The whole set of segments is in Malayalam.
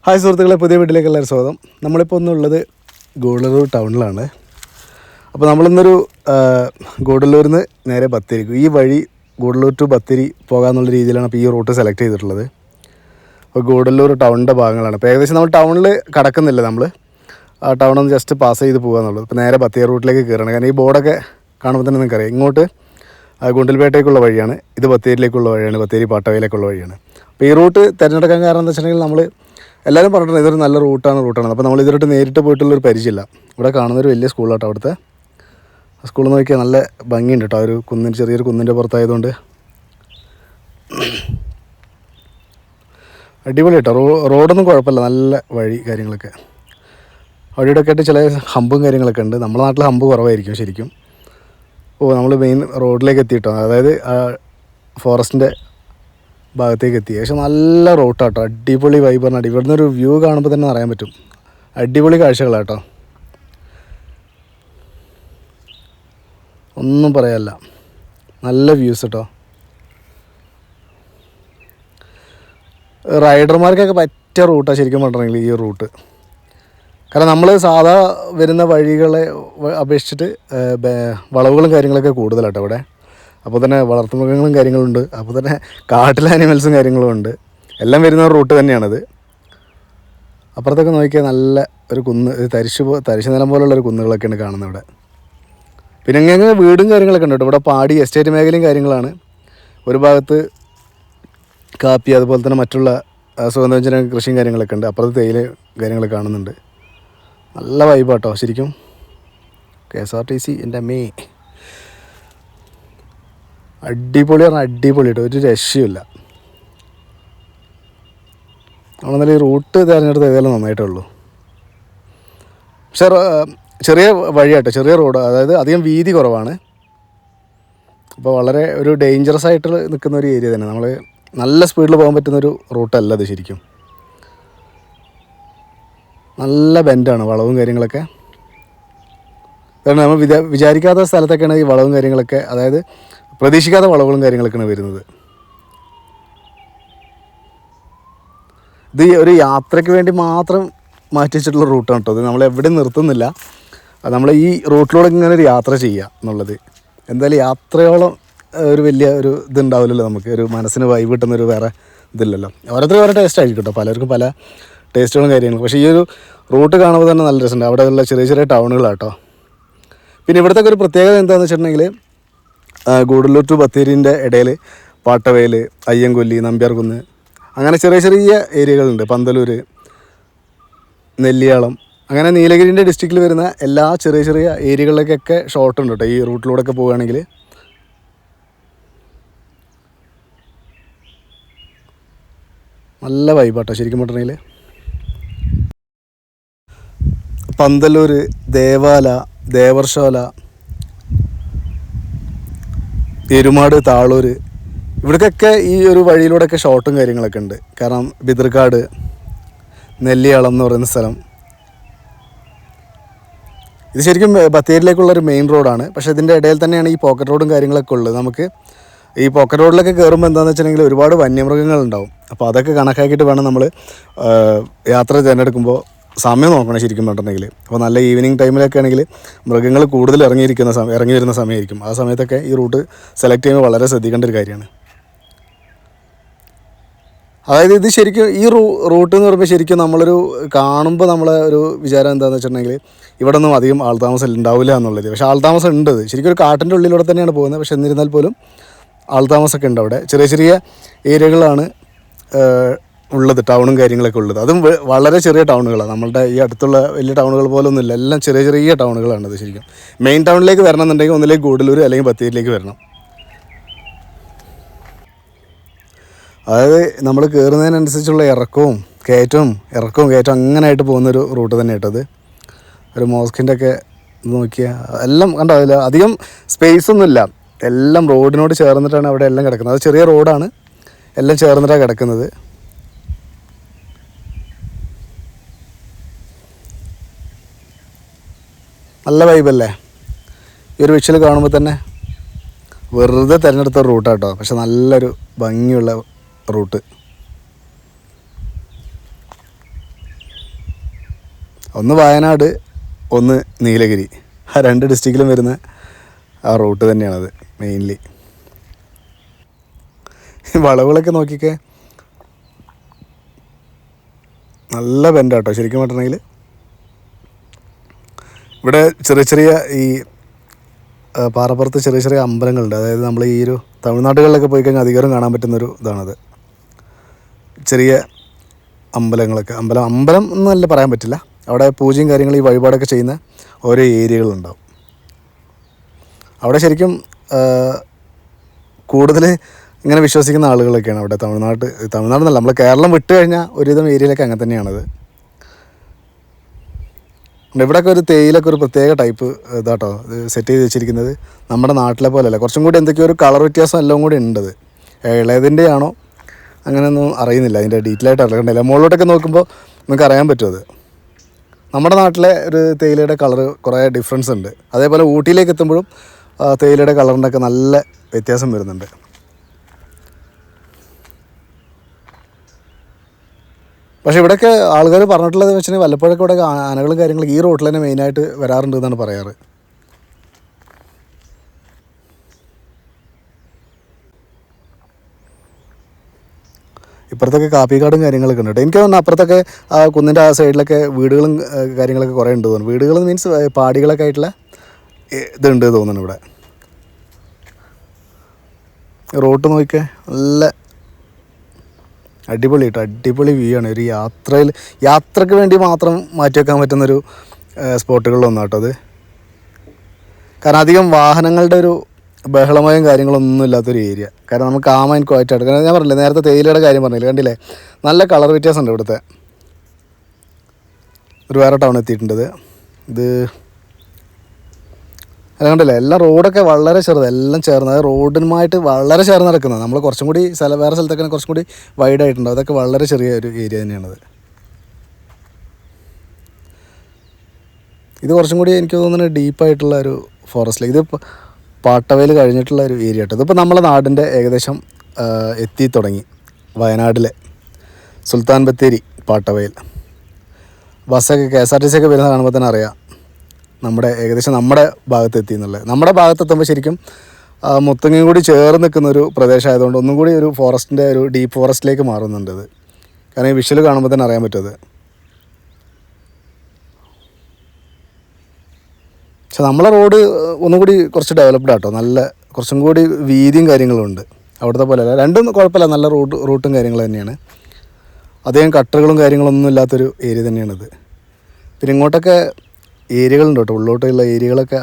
ഹായ് സുഹൃത്തുക്കളെ, പുതിയ വീട്ടിലേക്ക് എല്ലാവരും സ്വാഗതം. നമ്മളിപ്പോൾ ഒന്നുള്ളത് ഗൂഡല്ലൂർ ടൗണിലാണ്. അപ്പോൾ നമ്മളിന്നൊരു ഗൂഡല്ലൂരിൽ നിന്ന് നേരെ ബത്തേരിക്കും, ഈ വഴി ഗൂഡല്ലൂർ ടു ബത്തേരി പോകാമെന്നുള്ള രീതിയിലാണ് ഇപ്പോൾ ഈ റൂട്ട് സെലക്ട് ചെയ്തിട്ടുള്ളത്. അപ്പോൾ ഗൂഡല്ലൂർ ടൗണിൻ്റെ ഭാഗങ്ങളാണ്. അപ്പോൾ ഏകദേശം നമ്മൾ ടൗണിൽ കടക്കുന്നില്ല, നമ്മൾ ആ ടൗണൊന്ന് ജസ്റ്റ് പാസ് ചെയ്ത് പോകുകയെന്നുള്ളത്. ഇപ്പോൾ നേരെ ബത്തേരി റൂട്ടിലേക്ക് കയറണം. കാരണം ഈ ബോർഡൊക്കെ കാണുമ്പോൾ തന്നെ നിങ്ങൾക്കറിയാം, ഇങ്ങോട്ട് ഗുണ്ടൽപേട്ടേക്കുള്ള വഴിയാണ്, ഇത് ബത്തേരിയിലേക്കുള്ള വഴിയാണ്, ബത്തേരി പാട്ടവയിലേക്കുള്ള വഴിയാണ്. അപ്പോൾ ഈ റൂട്ട് തിരഞ്ഞെടുക്കാൻ കാരണം എന്താ വെച്ചിട്ടുണ്ടെങ്കിൽ, നമ്മൾ എല്ലാവരും പറഞ്ഞിട്ടുണ്ട് ഇതൊരു നല്ല റൂട്ടാണ്. അപ്പോൾ നമ്മൾ ഇതിലോട്ട് നേരിട്ട് പോയിട്ടുള്ളൊരു പരിചയമില്ല. ഇവിടെ കാണുന്നൊരു വലിയ സ്കൂളാട്ടോ. അവിടുത്തെ സ്കൂളിൽ നോക്കിയാൽ നല്ല ഭംഗിയുണ്ട് കേട്ടോ. ഒരു ചെറിയൊരു കുന്നിൻ്റെ പുറത്തായതുകൊണ്ട് അടിപൊളി കേട്ടോ. റോഡൊന്നും കുഴപ്പമില്ല, നല്ല വഴി കാര്യങ്ങളൊക്കെ. വഴിയോടൊക്കെ ആയിട്ട് ചില ഹമ്പും കാര്യങ്ങളൊക്കെ ഉണ്ട്. നമ്മുടെ നാട്ടിൽ ഹമ്പ് കുറവായിരിക്കും ശരിക്കും. നമ്മൾ മെയിൻ റോഡിലേക്ക് എത്തിയിട്ടോ, അതായത് ഫോറസ്റ്റിൻ്റെ ഭാഗത്തേക്ക് എത്തി. പക്ഷെ നല്ല റൂട്ടാട്ടോ, അടിപൊളി വൈബ് പറഞ്ഞാൽ. ഇവിടുന്ന് ഒരു വ്യൂ കാണുമ്പോൾ തന്നെ അറിയാൻ പറ്റും, അടിപൊളി കാഴ്ചകളാട്ടോ, ഒന്നും പറയാനില്ല, നല്ല വ്യൂസ് കേട്ടോ. റൈഡർമാർക്കൊക്കെ പറ്റിയ റൂട്ടാണ് ശരിക്കും പറഞ്ഞിട്ടുണ്ടെങ്കിൽ ഈ റൂട്ട്. കാരണം നമ്മൾ സാധാ വരുന്ന വഴികളെ അപേക്ഷിച്ചിട്ട് വളവുകളും കാര്യങ്ങളൊക്കെ കൂടുതലാട്ടോ ഇവിടെ. അപ്പോൾ തന്നെ വളർത്തുമൃഗങ്ങളും കാര്യങ്ങളുണ്ട്, അപ്പോൾ തന്നെ കാട്ടിലെ ആനിമൽസും കാര്യങ്ങളും ഉണ്ട്. എല്ലാം വരുന്ന റൂട്ട് തന്നെയാണത്. അപ്പുറത്തൊക്കെ നോക്കിയാൽ നല്ല ഒരു കുന്ന്, തരിശ് നിലം പോലുള്ളൊരു കുന്നുകളൊക്കെയാണ് കാണുന്നത് ഇവിടെ. പിന്നെ ഇങ്ങനെ വീടും കാര്യങ്ങളൊക്കെ ഉണ്ട് കേട്ടോ. ഇവിടെ പാടി എസ്റ്റേറ്റ് മേഖലയും കാര്യങ്ങളാണ്. ഒരു ഭാഗത്ത് കാപ്പി, അതുപോലെ തന്നെ മറ്റുള്ള സുഗന്ധവ്യഞ്ജന കൃഷിയും കാര്യങ്ങളൊക്കെ ഉണ്ട്. അപ്പുറത്ത് തേയില കാര്യങ്ങളൊക്കെ കാണുന്നുണ്ട്. നല്ല വൈബാട്ടോ ശരിക്കും. KSRTC എൻ്റെ അമ്മേ, അടിപൊളി പറഞ്ഞാൽ അടിപൊളി കേട്ടോ, ഒരു രക്ഷയുമില്ല. നമ്മളെന്നാലും ഈ റൂട്ട് തിരഞ്ഞെടുത്ത് ഏതായാലും നന്നായിട്ടേ ഉള്ളൂ. പക്ഷേ ചെറിയ വഴിയാട്ടോ, ചെറിയ റോഡ്, അതായത് അധികം വീതി കുറവാണ്. അപ്പോൾ വളരെ ഒരു ഡേഞ്ചറസ് ആയിട്ട് നിൽക്കുന്ന ഒരു ഏരിയ തന്നെ. നമ്മൾ നല്ല സ്പീഡിൽ പോകാൻ പറ്റുന്നൊരു റൂട്ടല്ല അത് ശരിക്കും. നല്ല ബെൻഡാണ്, വളവും കാര്യങ്ങളൊക്കെ. കാരണം നമ്മൾ വിചാരിക്കാത്ത സ്ഥലത്തൊക്കെയാണ് ഈ വളവും കാര്യങ്ങളൊക്കെ, അതായത് പ്രതീക്ഷിക്കാത്ത വളവുകളും കാര്യങ്ങളൊക്കെയാണ് വരുന്നത്. ഇത് ഒരു യാത്രയ്ക്ക് വേണ്ടി മാത്രം മാറ്റി വെച്ചിട്ടുള്ള റൂട്ടാണ് കേട്ടോ. അത് നമ്മളെവിടെ നിർത്തുന്നില്ല. നമ്മൾ ഈ റൂട്ടിലൂടെ ഇങ്ങനെ ഒരു യാത്ര ചെയ്യുക എന്നുള്ളത് എന്തായാലും യാത്രയോളം ഒരു വലിയ ഒരു ഇതുണ്ടാവില്ലല്ലോ നമുക്ക്. ഒരു മനസ്സിന് വൈബ് കിട്ടുന്നൊരു വേറെ ഇതില്ലല്ലോ. ഓരോരുത്തരും ഓരോ ടേസ്റ്റ് ആയിരിക്കും കേട്ടോ, പലർക്കും പല ടേസ്റ്റുകളും കാര്യങ്ങളും. പക്ഷേ ഈ ഒരു റൂട്ട് കാണുമ്പോൾ തന്നെ നല്ല രസമുണ്ട്. അവിടെയുള്ള ചെറിയ ചെറിയ ടൗണുകളാട്ടോ. പിന്നെ ഇവിടുത്തെ ഒരു പ്രത്യേകത എന്താണെന്ന് വെച്ചിട്ടുണ്ടെങ്കിൽ, ഗൂഡല്ലൂർ ടു ബത്തേരിൻ്റെ ഇടയിൽ പാട്ടവയൽ, അയ്യങ്കൊല്ലി, നമ്പ്യാർകുന്ന്, അങ്ങനെ ചെറിയ ചെറിയ ഏരിയകളുണ്ട്. പന്തലൂർ, നെല്ലിയാളം, അങ്ങനെ നീലഗിരിൻ്റെ ഡിസ്ട്രിക്റ്റിൽ വരുന്ന എല്ലാ ചെറിയ ചെറിയ ഏരിയകളിലേക്കൊക്കെ ഷോർട്ട് ഉണ്ട് കേട്ടോ ഈ റൂട്ടിലൂടെയൊക്കെ പോവുകയാണെങ്കിൽ. നല്ല വൈബാട്ടോ ശരിക്കും പറഞ്ഞിട്ടുണ്ടെങ്കിൽ. പന്തലൂർ, ദേവാല, ദേവർശോല, എരുമാട്, താളൂർ, ഇവിടേക്കൊക്കെ ഈ ഒരു വഴിയിലൂടെയൊക്കെ ഷോർട്ടും കാര്യങ്ങളൊക്കെ ഉണ്ട്. കാരണം ബിദർക്കാട്, നെല്ലിയാളം എന്ന് പറയുന്ന സ്ഥലം, ഇത് ശരിക്കും ബത്തേരിയിലേക്കുള്ളൊരു മെയിൻ റോഡാണ്. പക്ഷേ ഇതിൻ്റെ ഇടയിൽ തന്നെയാണ് ഈ പോക്കറ്റ് റോഡും കാര്യങ്ങളൊക്കെ ഉള്ളത്. നമുക്ക് ഈ പോക്കറ്റ് റോഡിലൊക്കെ കയറുമ്പോൾ എന്താണെന്ന് വെച്ചിട്ടുണ്ടെങ്കിൽ ഒരുപാട് വന്യമൃഗങ്ങളുണ്ടാവും. അപ്പോൾ അതൊക്കെ കണക്കാക്കിയിട്ട് വേണം നമ്മൾ യാത്ര തിരഞ്ഞെടുക്കുമ്പോൾ സമയം നോക്കണം ശരിക്കും പറഞ്ഞിട്ടുണ്ടെങ്കിൽ. അപ്പോൾ നല്ല ഈവനിങ് ടൈമിലൊക്കെ ആണെങ്കിൽ മൃഗങ്ങൾ കൂടുതൽ ഇറങ്ങി വരുന്ന സമയമായിരിക്കും. ആ സമയത്തൊക്കെ ഈ റൂട്ട് സെലക്ട് ചെയ്യുമ്പോൾ വളരെ ശ്രദ്ധിക്കേണ്ട ഒരു കാര്യമാണ്. അതായത് ഇത് ശരിക്കും ഈ റൂട്ട് എന്ന് പറയുമ്പോൾ ശരിക്കും നമ്മളൊരു കാണുമ്പോൾ നമ്മളെ ഒരു വിചാരം എന്താണെന്ന് വെച്ചിട്ടുണ്ടെങ്കിൽ ഇവിടെ ഒന്നും അധികം ആൾതാമസം ഉണ്ടാവില്ല എന്നുള്ളത്. പക്ഷേ ആൾതാമസം ഉണ്ട്. ശരിക്കും ഒരു കാട്ടിൻ്റെ ഉള്ളിലൂടെ തന്നെയാണ് പോകുന്നത്. പക്ഷേ എന്നിരുന്നാൽ പോലും ആൾതാമസമൊക്കെ ഉണ്ട് അവിടെ. ചെറിയ ചെറിയ ഏരിയകളാണ് ഉള്ളത്, ടൗണും കാര്യങ്ങളൊക്കെ ഉള്ളത്. അതും വളരെ ചെറിയ ടൗണുകളാണ്. നമ്മളുടെ ഈ അടുത്തുള്ള വലിയ ടൗണുകൾ പോലെ ഒന്നുമില്ല, എല്ലാം ചെറിയ ചെറിയ ടൗണുകളാണത് ശരിക്കും. മെയിൻ ടൗണിലേക്ക് വരണം എന്നുണ്ടെങ്കിൽ ഒന്നിലേക്ക് ഗൂഡല്ലൂർ അല്ലെങ്കിൽ ബത്തേരിയിലേക്ക് വരണം. അതായത് നമ്മൾ കയറുന്നതിനനുസരിച്ചുള്ള ഇറക്കവും കയറ്റവും അങ്ങനെയായിട്ട് പോകുന്നൊരു റൂട്ട് തന്നെ കേട്ടത്. ഒരു മോസ്കിൻ്റെ ഒക്കെ നോക്കിയാൽ എല്ലാം കണ്ടോ, അതിൽ അധികം സ്പേസ് ഒന്നുമില്ല. എല്ലാം റോഡിനോട് ചേർന്നിട്ടാണ് അവിടെ എല്ലാം കിടക്കുന്നത്. അത് ചെറിയ റോഡാണ്, എല്ലാം ചേർന്നിട്ടാണ് കിടക്കുന്നത്. നല്ല വൈബല്ലേ ഈ ഒരു വിഷ്വൽ കാണുമ്പോൾ തന്നെ. വെറുതെ തിരഞ്ഞെടുത്ത റൂട്ടാട്ടോ, പക്ഷെ നല്ലൊരു ഭംഗിയുള്ള റൂട്ട്. ഒന്ന് വയനാട്, ഒന്ന് നീലഗിരി. ആ 2 ഡിസ്ട്രിക്റ്റിലും വരുന്ന ആ റൂട്ട് തന്നെയാണത് മെയിൻലി. വളവുകളൊക്കെ നോക്കിക്കേ, നല്ല ബെൻഡാട്ടോ ശരിക്കും പറഞ്ഞിട്ടുണ്ടെങ്കിൽ. ഇവിടെ ചെറിയ ചെറിയ ഈ പാറപ്പുറത്ത് ചെറിയ ചെറിയ അമ്പലങ്ങളുണ്ട്. അതായത് നമ്മൾ ഈ ഒരു തമിഴ്നാടുകളിലൊക്കെ പോയി കഴിഞ്ഞാൽ അധികാരം കാണാൻ പറ്റുന്നൊരു ഇതാണത്. ചെറിയ അമ്പലങ്ങളൊക്കെ, അമ്പലം എന്നല്ല പറയാൻ പറ്റില്ല, അവിടെ പൂജയും കാര്യങ്ങൾ ഈ വഴിപാടൊക്കെ ചെയ്യുന്ന ഓരോ ഏരിയകളുണ്ടാവും. അവിടെ ശരിക്കും കൂടുതൽ ഇങ്ങനെ വിശ്വസിക്കുന്ന ആളുകളൊക്കെയാണ് അവിടെ. തമിഴ്നാടെന്നല്ല, നമ്മൾ കേരളം വിട്ട് കഴിഞ്ഞാൽ ഒരുവിധം ഏരിയയിലൊക്കെ അങ്ങനെ തന്നെയാണത്. ഇവിടെയൊക്കെ ഒരു തേയിലൊക്കെ ഒരു പ്രത്യേക ടൈപ്പ് ഇതാട്ടോ സെറ്റ് ചെയ്ത് വെച്ചിരിക്കുന്നത്. നമ്മുടെ നാട്ടിലെ പോലെയല്ല, കുറച്ചും കൂടി എന്തൊക്കെയോ ഒരു കളർ വ്യത്യാസം എല്ലാം കൂടി ഉണ്ടത്. ഇളയതിൻ്റെ ആണോ അങ്ങനെയൊന്നും അറിയുന്നില്ല, അതിൻ്റെ ഡീറ്റെയിൽ ആയിട്ട് അറിയണ്ടില്ല. മുകളിലോട്ടൊക്കെ നോക്കുമ്പോൾ നമുക്ക് അറിയാൻ പറ്റും അത്. നമ്മുടെ നാട്ടിലെ ഒരു തേയിലയുടെ കളർ കുറേ ഡിഫറൻസ് ഉണ്ട്. അതേപോലെ ഊട്ടിയിലേക്ക് എത്തുമ്പോഴും തേയിലയുടെ കളറിൻ്റെ ഒക്കെ നല്ല വ്യത്യാസം വരുന്നുണ്ട്. പക്ഷേ ഇവിടെയൊക്കെ ആൾക്കാർ പറഞ്ഞിട്ടുള്ളത് വെച്ചാൽ വല്ലപ്പോഴൊക്കെ ഇവിടെ ആനകളും കാര്യങ്ങളും ഈ റോട്ടിൽ തന്നെ മെയിനായിട്ട് വരാറുണ്ട് എന്നാണ് പറയാറ്. ഇപ്പുറത്തൊക്കെ കാപ്പിക്കാടും കാര്യങ്ങളൊക്കെ ഉണ്ട്. എനിക്ക് തോന്നുന്നു അപ്പുറത്തൊക്കെ ആ കുന്നിൻ്റെ ആ സൈഡിലൊക്കെ വീടുകളും കാര്യങ്ങളൊക്കെ കുറേ ഉണ്ട് തോന്നുന്നു. വീടുകൾ മീൻസ് പാടികളൊക്കെ ആയിട്ടുള്ള ഇതുണ്ട് തോന്നുന്നു ഇവിടെ. റോട്ട് നോക്കിയാൽ നല്ല അടിപൊളി കേട്ടോ, അടിപൊളി വ്യൂ ആണ്. ഒരു യാത്രയ്ക്ക് വേണ്ടി മാത്രം മാറ്റി വെക്കാൻ പറ്റുന്നൊരു സ്പോട്ടുകളിലൊന്നും കേട്ടോ അത്. കാരണം അധികം വാഹനങ്ങളുടെ ഒരു ബഹളമയം കാര്യങ്ങളൊന്നും ഇല്ലാത്തൊരു ഏരിയ. കാരണം നമുക്ക് കാം ആൻഡ് ക്വയറ്റ് ആയിട്ട്, കാരണം ഞാൻ പറഞ്ഞില്ലേ നേരത്തെ തേയിലയുടെ കാര്യം പറഞ്ഞില്ലേ, കണ്ടില്ലേ നല്ല കളർ വ്യത്യാസമുണ്ട് ഇവിടുത്തെ. ഒരു വേറെ ടൗൺ എത്തിയിട്ടുണ്ട് ഇത്. അത് കണ്ടില്ലേ, എല്ലാം റോഡൊക്കെ വളരെ ചെറുത്, എല്ലാം ചേർന്ന്, അത് റോഡിനുമായിട്ട് വളരെ ചേർന്ന് നടക്കുന്നത്. നമ്മൾ കുറച്ചും കൂടി വേറെ സ്ഥലത്തൊക്കെ കുറച്ചും കൂടി വൈഡായിട്ടുണ്ടാവും. അതൊക്കെ വളരെ ചെറിയ ഒരു ഏരിയ തന്നെയാണത്. ഇത് കുറച്ചും കൂടി എനിക്ക് തോന്നുന്നത് ഡീപ്പായിട്ടുള്ള ഒരു ഫോറസ്റ്റിലേക്ക്, ഇത് പാട്ടവയൽ കഴിഞ്ഞിട്ടുള്ള ഒരു ഏരിയ കേട്ടോ. ഇതിപ്പോൾ നമ്മളെ നാടിൻ്റെ ഏകദേശം എത്തി തുടങ്ങി. വയനാട്ടിലെ സുൽത്താൻ ബത്തേരി പാട്ടവയൽ ബസ്സൊക്കെ KSRTC ഒക്കെ വരുന്ന കാണുമ്പോൾ തന്നെ അറിയാം ഏകദേശം നമ്മുടെ ഭാഗത്ത് എത്തി എന്നുള്ളത്. നമ്മുടെ ഭാഗത്തെത്തുമ്പോൾ ശരിക്കും മുത്തങ്ങയും കൂടി ചേർന്ന് നിൽക്കുന്നൊരു പ്രദേശമായതുകൊണ്ട് ഒന്നും കൂടി ഒരു ഫോറസ്റ്റിൻ്റെ ഒരു ഡീപ്പ് ഫോറസ്റ്റിലേക്ക് മാറുന്നുണ്ട് അത്. കാരണം ഈ വിഷ്വൽ കാണുമ്പോൾ തന്നെ അറിയാൻ പറ്റും അത്. പക്ഷെ നമ്മളെ റോഡ് ഒന്നും കൂടി കുറച്ച് ഡെവലപ്ഡ് ആട്ടോ, നല്ല കുറച്ചും കൂടി വീതിയും കാര്യങ്ങളും ഉണ്ട്. അവിടുത്തെ പോലെയല്ല, രണ്ടും കുഴപ്പമില്ല, നല്ല റൂട്ടും കാര്യങ്ങളും തന്നെയാണ്. അധികം കട്ടറുകളും കാര്യങ്ങളൊന്നും ഇല്ലാത്തൊരു ഏരിയ തന്നെയാണിത്. പിന്നെ ഇങ്ങോട്ടൊക്കെ ഏരിയകളുണ്ട് കേട്ടോ, ഉള്ളോട്ടുള്ള ഏരിയകളൊക്കെ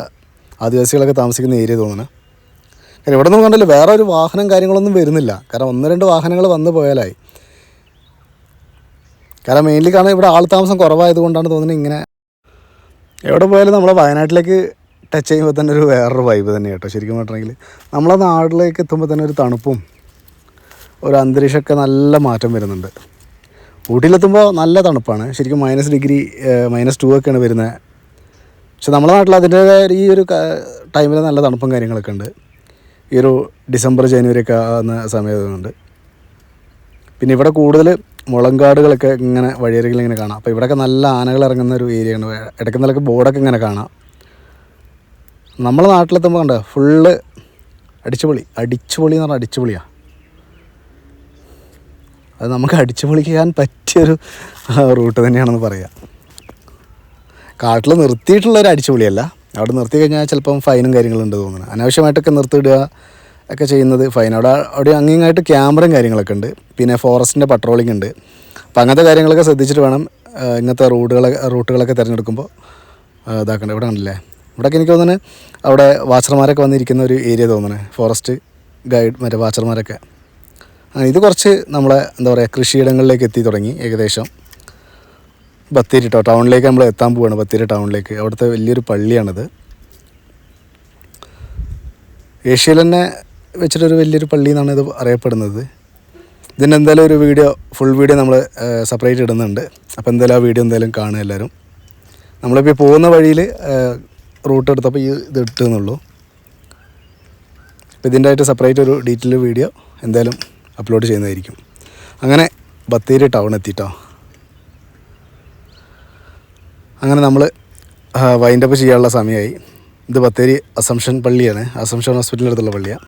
ആദിവാസികളൊക്കെ താമസിക്കുന്ന ഏരിയ തോന്നുന്നു. കാരണം ഇവിടെ നിന്ന് കണ്ടല്ലോ വേറെ ഒരു വാഹനം കാര്യങ്ങളൊന്നും വരുന്നില്ല. കാരണം 1-2 വാഹനങ്ങൾ വന്നു പോയാലായി. കാരണം മെയിൻലി കാരണം ഇവിടെ ആൾ താമസം കുറവായതുകൊണ്ടാണ് തോന്നുന്നത് ഇങ്ങനെ. എവിടെ പോയാലും നമ്മളെ വയനാട്ടിലേക്ക് ടച്ച് ചെയ്യുമ്പോൾ തന്നെ ഒരു വേറൊരു വൈബ് തന്നെ കേട്ടോ. ശരിക്കും പറഞ്ഞിട്ടുണ്ടെങ്കിൽ നമ്മളെ നാട്ടിലേക്ക് എത്തുമ്പോൾ തന്നെ ഒരു തണുപ്പും ഒരു അന്തരീക്ഷമൊക്കെ നല്ല മാറ്റം വരുന്നുണ്ട്. ഊട്ടിയിലെത്തുമ്പോൾ നല്ല തണുപ്പാണ് ശരിക്കും, -2 -2 ഒക്കെയാണ് വരുന്നത്. പക്ഷെ നമ്മുടെ നാട്ടിൽ അതിൻ്റേതായ ഈ ഒരു ടൈമിൽ നല്ല തണുപ്പും കാര്യങ്ങളൊക്കെ ഉണ്ട്. ഈ ഒരു ഡിസംബർ ജനുവരി ഒക്കെ ആകുന്ന സമയത്തുണ്ട്. പിന്നെ ഇവിടെ കൂടുതൽ മുളങ്കാടുകളൊക്കെ ഇങ്ങനെ വഴിയരികിൽ ഇങ്ങനെ കാണാം. അപ്പോൾ ഇവിടെയൊക്കെ നല്ല ആനകൾ ഇറങ്ങുന്ന ഒരു ഏരിയയാണ്. ഇടയ്ക്ക് നിലക്ക് ബോർഡൊക്കെ ഇങ്ങനെ കാണാം. നമ്മളെ നാട്ടിലെത്തുമ്പോൾ കണ്ടോ ഫുള്ള് അടിച്ചുപൊളി എന്ന് പറഞ്ഞാൽ അടിച്ചുപൊളിയാണ്. അത് നമുക്ക് അടിച്ചുപൊളിക്കാൻ പറ്റിയൊരു റൂട്ട് തന്നെയാണെന്ന് പറയാം. കാട്ടിൽ നിർത്തിയിട്ടുള്ളൊരു അടിച്ചുപൊളിയല്ല. അവിടെ നിർത്തി കഴിഞ്ഞാൽ ചിലപ്പം ഫൈനും കാര്യങ്ങളുണ്ട് തോന്നുന്നു. അനാവശ്യമായിട്ടൊക്കെ നിർത്തിയിടുക ഒക്കെ ചെയ്യുന്നത് ഫൈൻ. അവിടെ അങ്ങിങ്ങായിട്ട് ക്യാമറയും കാര്യങ്ങളൊക്കെ ഉണ്ട്. പിന്നെ ഫോറസ്റ്റിൻ്റെ പട്രോളിംഗ് ഉണ്ട്. അപ്പോൾ അങ്ങനത്തെ കാര്യങ്ങളൊക്കെ ശ്രദ്ധിച്ചിട്ട് വേണം ഇങ്ങനത്തെ റൂട്ടുകളൊക്കെ തിരഞ്ഞെടുക്കുമ്പോൾ ഇതാക്കണ്ട. ഇവിടെ കണ്ടില്ലേ, ഇവിടെയൊക്കെ എനിക്ക് തോന്നുന്നത് അവിടെ വാച്ചർമാരൊക്കെ വന്നിരിക്കുന്ന ഒരു ഏരിയ തോന്നുന്നത്, ഫോറസ്റ്റ് ഗൈഡ് മറ്റേ വാച്ചർമാരൊക്കെ. ഇത് കുറച്ച് നമ്മളെ എന്താ പറയുക കൃഷിയിടങ്ങളിലേക്ക് എത്തി തുടങ്ങി. ഏകദേശം ബത്തേരി ടൗണിലേക്ക് നമ്മൾ എത്താൻ പോവുകയാണ്. ബത്തേരി ടൗണിലേക്ക്. അവിടുത്തെ വലിയൊരു പള്ളിയാണിത്. ഏഷ്യയിൽ തന്നെ വെച്ചിട്ടൊരു വലിയൊരു പള്ളി എന്നാണ് ഇത് അറിയപ്പെടുന്നത്. ഇതിൻ്റെ എന്തായാലും ഒരു ഫുൾ വീഡിയോ നമ്മൾ സെപ്പറേറ്റ് ഇടുന്നുണ്ട്. അപ്പോൾ എന്തായാലും ആ വീഡിയോ എന്തായാലും കാണുക എല്ലാവരും. നമ്മളിപ്പോൾ പോകുന്ന വഴിയിൽ റൂട്ട് എടുത്തപ്പോൾ ഇത് ഇട്ടെന്നുള്ളൂ. അപ്പോൾ ഇതിൻ്റെ ആയിട്ട് സെപ്പറേറ്റ് ഒരു ഡീറ്റെയിൽ വീഡിയോ എന്തായാലും അപ്ലോഡ് ചെയ്യുന്നതായിരിക്കും. അങ്ങനെ ബത്തേരി ടൗൺ എത്തിയിട്ടോ. അങ്ങനെ നമ്മൾ വൈൻഡപ്പ് ചെയ്യാനുള്ള സമയമായി. ഇത് ബത്തേരി അസംഷൻ പള്ളിയാണ്, അസംഷൻ ഹോസ്പിറ്റലിൻ്റെ അടുത്തുള്ള പള്ളിയാണ്.